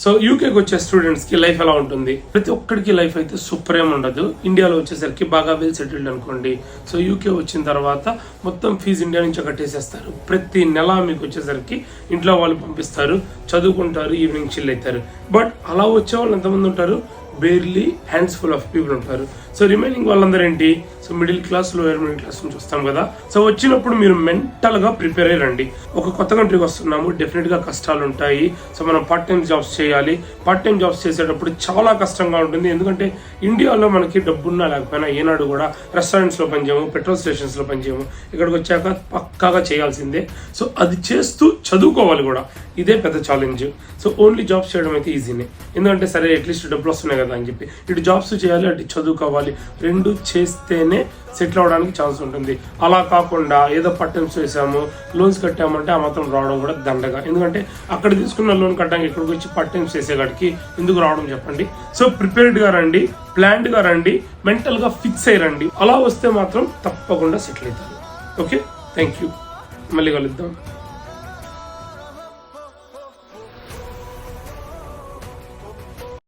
So యూకేకి వచ్చే students కి life ఎలా ఉంటుంది? ప్రతి ఒక్కరికి లైఫ్ అయితే సూపర్ ఏం ఉండదు. ఇండియాలో వచ్చేసరికి బాగా వెల్ సెటిల్డ్ అనుకోండి. సో యూకే వచ్చిన తర్వాత మొత్తం ఫీజు ఇండియా నుంచి కట్టేసేస్తారు. ప్రతి నెల మీకు వచ్చేసరికి ఇంట్లో వాళ్ళు పంపిస్తారు, చదువుకుంటారు, ఈవినింగ్ చిల్ అవుతారు. బట్ అలా వచ్చే వాళ్ళు ఎంతమంది ఉంటారు? Barely hands full of people ఉంటారు. సో రిమైనింగ్ వాళ్ళందరూ ఏంటి? So middle class, lower middle class నుంచి వస్తాం కదా. సో వచ్చినప్పుడు మీరు మెంటల్ గా ప్రిపేర్ అయ్యి రండి. ఒక కొత్త కంట్రీకి వస్తున్నాము, డెఫినెట్ గా కష్టాలు ఉంటాయి. సో మనం పార్ట్ టైం జాబ్స్ చేయాలి. పార్ట్ టైం జాబ్స్ చేసేటప్పుడు చాలా కష్టంగా ఉంటుంది. ఎందుకంటే ఇండియాలో మనకి డబ్బున్నా లేకపోయినా ఏనాడు కూడా రెస్టారెంట్స్ లో పనిచేయము, పెట్రోల్ స్టేషన్స్ లో పనిచేయము. ఇక్కడికి వచ్చాక పక్కాగా చేయాల్సిందే. సో అది చేస్తూ చదువుకోవాలి కూడా. ఇదే పెద్ద ఛాలెంజ్. సో ఓన్లీ జాబ్స్ చేయడం అయితే ఈజీనే, ఎందుకంటే సరే అట్లీస్ట్ డబ్బులు వస్తున్నాయి కదా అని చెప్పి ఇటు జాబ్స్ చేయాలి, అటు చదువుకోవాలి. రెండు చేస్తేనే సెటిల్ అవడానికి ఛాన్స్ ఉంటుంది. అలా కాకుండా ఏదో పార్ట్ టైమ్స్ చేసాము, లోన్స్ కట్టామంటే ఆ మాత్రం రావడం కూడా దండగా. ఎందుకంటే అక్కడ తీసుకున్న లోన్ కట్టడానికి ఇక్కడికి వచ్చి పార్ట్ టైమ్స్ చేసేవాడికి ఎందుకు రావడం చెప్పండి. సో ప్రిపేర్డ్గా రండి, ప్లాన్డ్గా రండి, మెంటల్గా ఫిక్స్ అయ్యి రండి. అలా వస్తే మాత్రం తప్పకుండా సెటిల్ అవుతారు. Okay, thank you. మళ్ళీ కలుద్దాం.